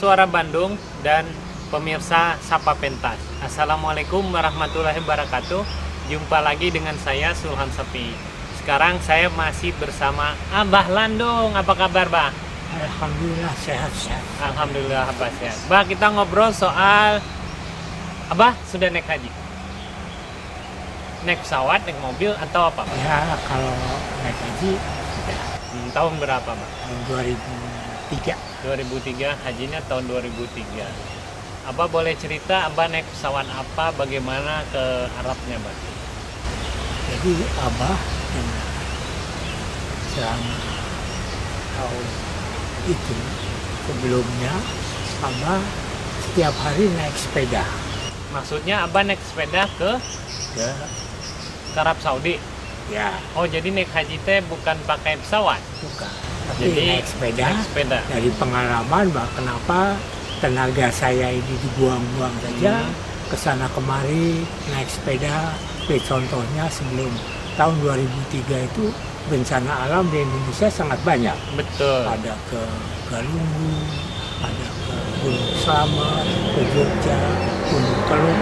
Suara Bandung dan pemirsa Sapa Pentas. Assalamualaikum warahmatullahi wabarakatuh. Jumpa lagi dengan saya Sulhan Sepi. Sekarang saya masih bersama Abah Landung. Apa kabar, Bah? Alhamdulillah sehat-sehat. Alhamdulillah Abah sehat. Bah, kita ngobrol soal Abah sudah naik haji. Naik pesawat, naik mobil atau apa, Pak? Ya kalau naik haji sudah Tahun berapa, Pak? tahun 2003. 2003, hajinya tahun 2003. Abah boleh cerita Abah naik pesawat apa, bagaimana ke Arabnya, Bah? Jadi Abah selama tahun itu sebelumnya Abah setiap hari naik sepeda Maksudnya Abah naik sepeda ke ke Arab Saudi. ya Oh, jadi naik haji teh bukan pakai pesawat. bukan, tapi Jadi naik sepeda. naik sepeda. Dari pengalaman bah kenapa tenaga saya ini dibuang-buang saja kesana kemari naik sepeda. Contohnya sebelum tahun 2003 itu bencana alam di Indonesia sangat banyak. Betul. Ada ke Galunggung, ada ke Gunung Slamet, ke Jogja, Gunung Keluk,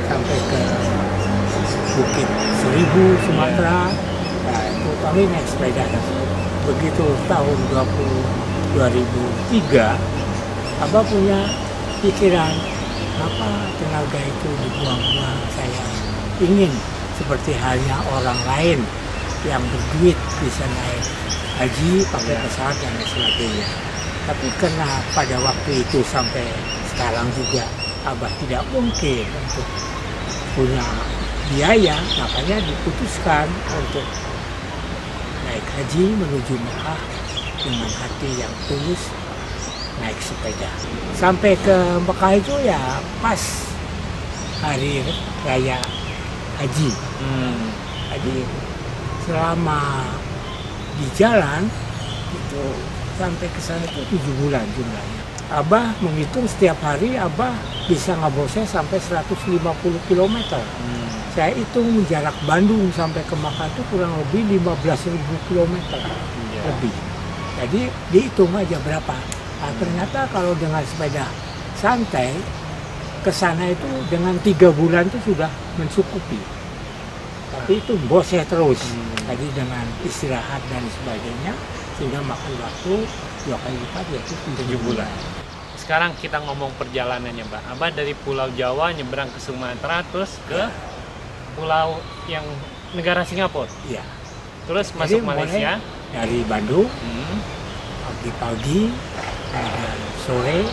sampai ke Bukit Seribu, Sumatera. Nah, itu kami naik sepeda. Begitu tahun 2003, Abah punya pikiran, apa tenaga itu dibuang-buang. Saya ingin seperti halnya orang lain yang berduit bisa naik haji pakai pesawat dan lain sebagainya. Tapi karena pada waktu itu sampai sekarang juga Abah tidak mungkin untuk punya biaya, makanya diputuskan untuk naik haji menuju Mekah dengan hati yang tulus, naik sepeda. Sampai ke Mekah itu ya pas hari raya haji. Jadi selama di jalan itu sampai ke sana itu 7 bulan jumlahnya. Abah menghitung setiap hari Abah bisa ngabosnya sampai 150 km. Saya hitung jarak Bandung sampai ke Makkah itu kurang lebih 15.000 km lebih. Jadi dihitung aja berapa. Nah, ternyata kalau dengan sepeda santai ke sana itu dengan 3 bulan itu sudah mencukupi. Tapi itu bosnya terus. Tadi dengan istirahat dan sebagainya sehingga makan waktu 2 kali lipat yaitu 7 bulan. Sekarang kita ngomong perjalanannya, Mbak. Abah dari Pulau Jawa nyebrang ke Sumatera terus ke pulau yang negara Singapura. Iya. Terus Jadi masuk Malaysia dari Bandung pagi-pagi, kemudian sore,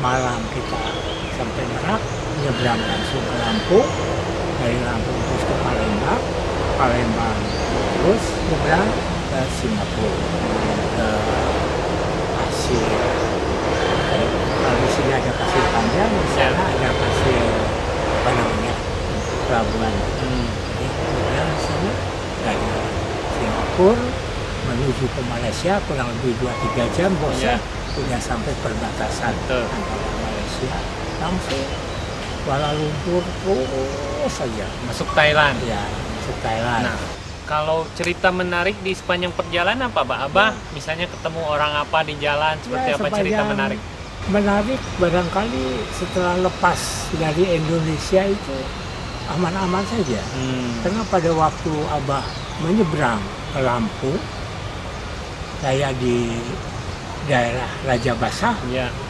malam kita sampai Merak, nyebrang langsung ke Lampung, dari Lampung terus ke Palembang, Palembang terus nyebrang ke Singapura, ke pasir. Kalau di sini ada pasir panjang, di sana ada pasir apa namanya pelabuhan. Jadi nyebrang di sini dari Singapura menuju ke Malaysia kurang lebih 2-3 jam bosnya sudah sampai perbatasan antara Malaysia langsung Kuala Lumpur terus saja masuk Thailand. ya masuk Thailand. Nah, kalau cerita menarik di sepanjang perjalanan apa, Pak? Abah misalnya ketemu orang apa di jalan, seperti apa cerita menarik? Menarik barangkali setelah lepas dari Indonesia itu aman-aman saja. Karena pada waktu Abah menyeberang ke Lampung, saya di daerah Raja Basah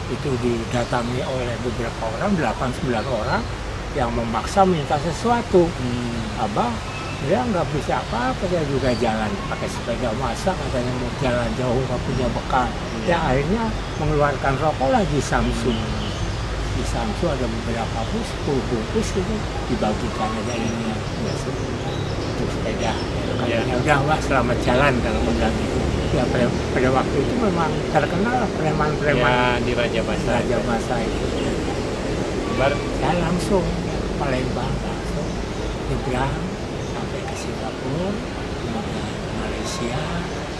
itu didatangi oleh beberapa orang, 8-9 orang yang memaksa minta sesuatu. Abah dia nggak bisa apa-apa, saya juga jalan pakai sepeda masa, katanya mau jalan jauh nggak punya bekal. Ya akhirnya mengeluarkan rokok lagi Samsung. Di Samsung ada beberapa 10 bungkus gitu, dibagikan aja ini untuk sepeda. Katanya udah Mbak selamat jalan kalau bilang gitu. Ya pada waktu itu memang terkenal preman-preman di Raja Basah. Raja Basah itu. Saya langsung Palembang langsung nyebrang sampai ke Singapura, kemudian Malaysia,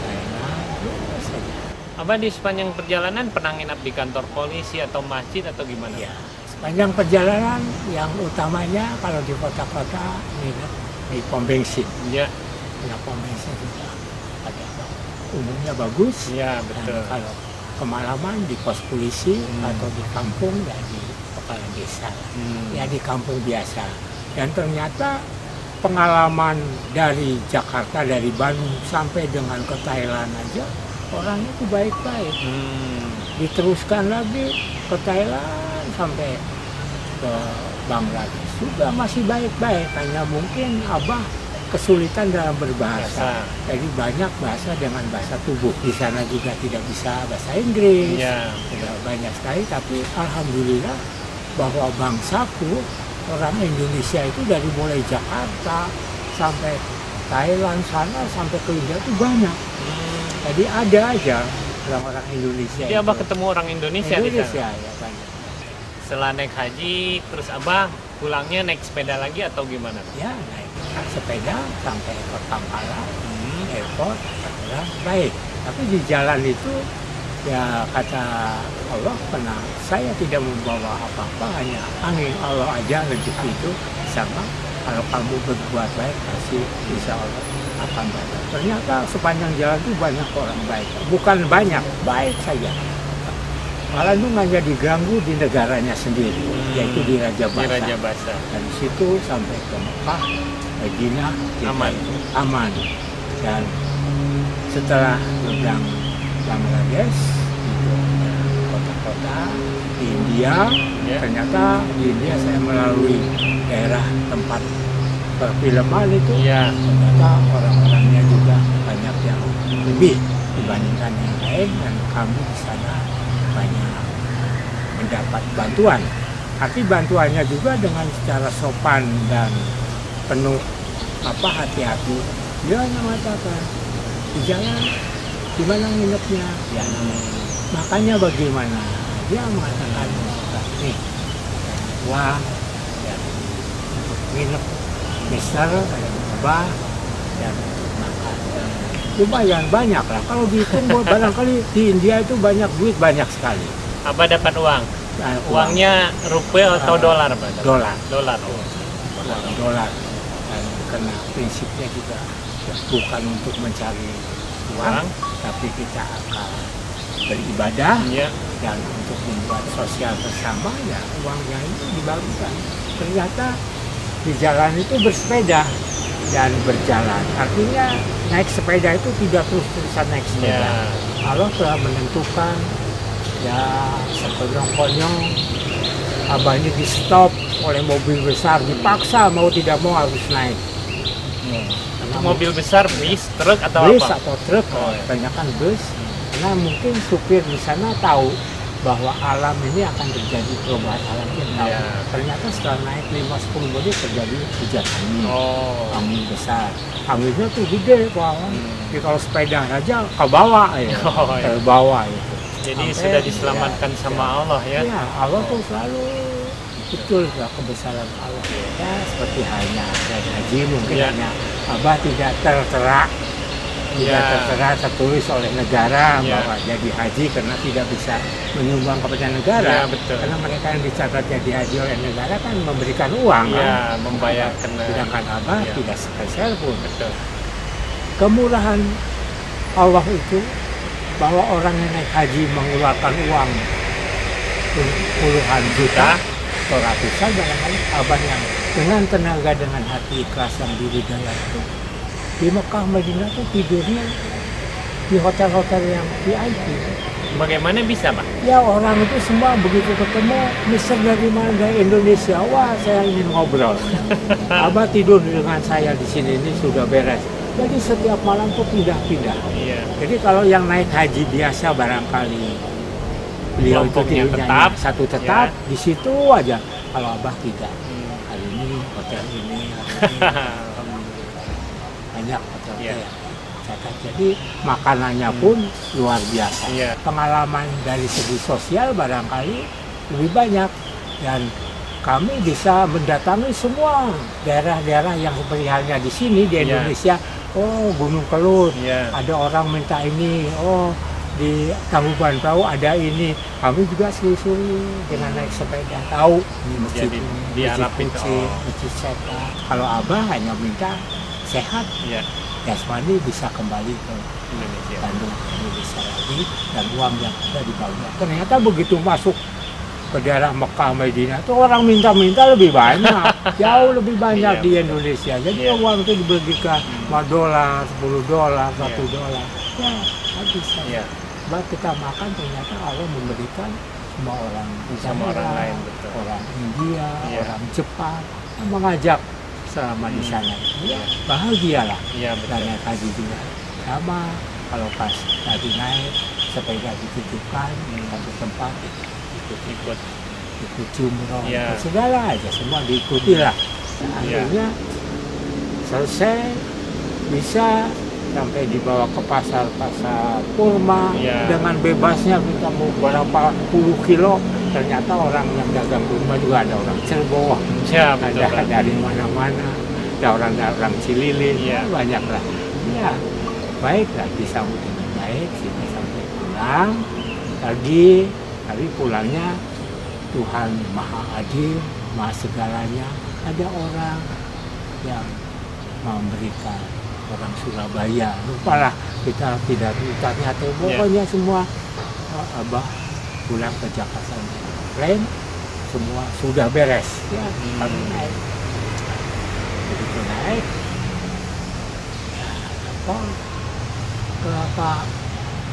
Thailand, terus saja. Abah di sepanjang perjalanan pernah nginap di kantor polisi atau masjid atau gimana? Ya, sepanjang perjalanan yang utamanya kalau di kota-kota di pom bensin. Ya. Ya pom bensin juga ada umumnya bagus. Ya betul. Dan kalau kemalaman di pos polisi atau di kampung ya di kepala desa, ya di kampung biasa. Dan ternyata pengalaman dari Jakarta, dari Bandung sampai dengan ke Thailand aja orangnya itu baik-baik. Diteruskan lagi ke Thailand sampai ke Bangladesh juga masih baik-baik, hanya mungkin Abah kesulitan dalam berbahasa. Jadi banyak bahasa dengan bahasa tubuh. Di sana juga tidak bisa bahasa Inggris. Tidak banyak sekali, tapi alhamdulillah bahwa bangsaku orang Indonesia itu dari mulai Jakarta sampai Thailand sana sampai ke India itu banyak. Jadi ada aja orang-orang Indonesia. Jadi Abah ketemu orang Indonesia di sana? Ya banyak. Setelah naik haji, terus Abah pulangnya naik sepeda lagi atau gimana? Ya naik sepeda sampai ke Kampala, airport, alhamdulillah baik. Tapi di jalan itu ya kata Allah, karena saya tidak membawa apa-apa, hanya angin Allah aja rezeki itu, sama kalau kamu berbuat baik pasti insya Allah akan baik. Ternyata sepanjang jalan itu banyak orang baik, bukan banyak, baik saja. Malah itu hanya diganggu di negaranya sendiri, yaitu di Raja Basa. Dan situ sampai ke Mekah, Madinah, aman. Dan setelah nyebrang Bangladesh, itu kota-kota di India, ternyata di India saya melalui daerah tempat perfilman itu, ternyata orang-orangnya juga banyak yang lebih dibandingkan yang lain, dan kami di sana banyak mendapat bantuan. Tapi bantuannya juga dengan secara sopan dan penuh hati-hati. Dia hanya mengatakan di jalan gimana nginepnya, ya makanya bagaimana. Dia mengatakan nih uang ya untuk nginep besar Abah dan makan. Lumayan banyak lah, kalau dihitung barangkali di India itu banyak duit, banyak sekali. Abah dapat uang? Uangnya rupiah atau dolar, Pak? Dolar. Dolar. Dolar. Dan karena prinsipnya juga bukan untuk mencari uang, tapi kita akan beribadah dan untuk membuat sosial bersama, ya uangnya itu dibagikan. Ternyata di jalan itu bersepeda dan berjalan, artinya naik sepeda itu tidak terus-terusan naik sepeda. Allah telah menentukan ya sekonyong-konyong Abah ini di stop oleh mobil besar, dipaksa mau tidak mau harus naik. Mobil besar, bis, truk atau bis apa? Atau truk, kebanyakan bus. Karena mungkin supir di sana tahu bahwa alam ini akan terjadi perubahan alam yang tahu. Ternyata setelah naik 5-10 menit terjadi hujan angin, angin besar. Anginnya tuh gede, jadi kalau sepeda aja ke bawah ya, terbawa itu. Jadi sudah diselamatkan sama Allah ya? Ya, Allah tuh selalu betul lah kebesaran Allah. Ya, seperti halnya naik haji mungkin hanya Abah tidak tertera tertulis oleh negara bahwa jadi haji karena tidak bisa menyumbang kepada negara. Karena mereka yang dicatat jadi haji oleh negara kan memberikan uang, membayarkan. Sedangkan Abah tidak spesial pun. Kemurahan Allah itu bahwa orang yang naik haji mengeluarkan uang puluhan juta atau ratusan, barangkali Abah yang dengan tenaga, dengan hati ikhlas yang budidaya itu di Mekah, Madinah tuh tidurnya di hotel-hotel yang VIP. Bagaimana bisa, Pak? Ya orang itu semua begitu ketemu, Mister dari mana? Dari Indonesia. Wah, saya ingin ngobrol. Abah tidur dengan saya di sini, ini sudah beres. Jadi setiap malam tuh pindah-pindah. Jadi kalau yang naik haji biasa barangkali beliau itu tidurnya tetap di situ aja. Kalau Abah tidak. Hari ini hotel ini, banyak hotel. Jadi makanannya pun luar biasa. Pengalaman dari segi sosial barangkali lebih banyak, dan kami bisa mendatangi semua daerah-daerah yang seperti halnya di sini di Indonesia. Oh, Gunung Kelut, ada orang minta ini. Oh, di Tangkuban Perahu ada ini. Kami juga selusuri dengan naik sepeda, tahu masjid ini, masjid Kuci, masjid Seta. Kalau Abah hanya minta sehat, Yasmani bisa kembali ke Indonesia. Bandung, Indonesia lagi, dan uang yang ada di bawah. Ternyata begitu masuk ke daerah Mekah, Madinah itu orang minta-minta lebih banyak, jauh lebih banyak di Indonesia. Jadi uang itu dibagikan $5, $10, $1. Ya, habis. Baru kita makan ternyata Allah memberikan semua orang sama orang lain, betul. Orang India, orang Jepang yang mengajak selama di sana. Ya, bahagialah. Dan naik haji juga sama. Kalau pas tadi naik sepeda dititipkan satu tempat ikut jumroh, segala aja semua diikuti lah. Akhirnya selesai, bisa sampai dibawa ke pasar kurma dengan bebasnya, kita mau berapa puluh kilo. Ternyata orang yang dagang kurma juga ada orang Cirebon, ada dari mana-mana, ada orang Cililin, banyak lah. Ya, baiklah, disambut dengan baik, kita sampai pulang lagi. Tapi pulangnya Tuhan Maha Adil, Maha segalanya. Ada orang yang memberikan, orang Surabaya, lupalah kita tidak ternyata pokoknya semua. Abah pulang ke Jakarta lain, semua sudah beres. Ya, kami naik. Begitu naik, Pak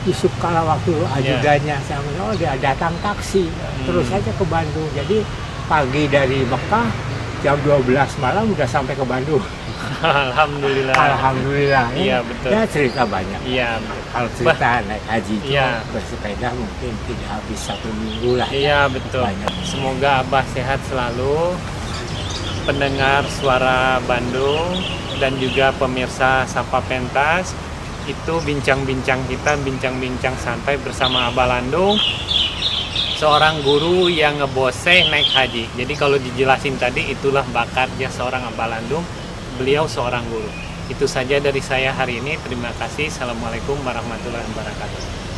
Yusuf kala waktu ajudannya sama dia datang taksi terus saja ke Bandung. Jadi pagi dari Mekah jam 12 malam udah sampai ke Bandung. Alhamdulillah. Iya, betul. Ya, cerita banyak. Iya, betul. Kalau cerita naik haji itu bersepeda mungkin tidak habis 1 minggu lah. Iya, betul. Banyak. Semoga Abah sehat selalu, pendengar suara Bandung dan juga pemirsa Sapa Pentas. Itu bincang-bincang kita, bincang-bincang santai bersama Abah Landung, seorang guru yang ngeboseh naik haji. Jadi kalau dijelasin tadi, itulah bakatnya seorang Abah Landung, beliau seorang guru. Itu saja dari saya hari ini, terima kasih. Assalamualaikum warahmatullahi wabarakatuh.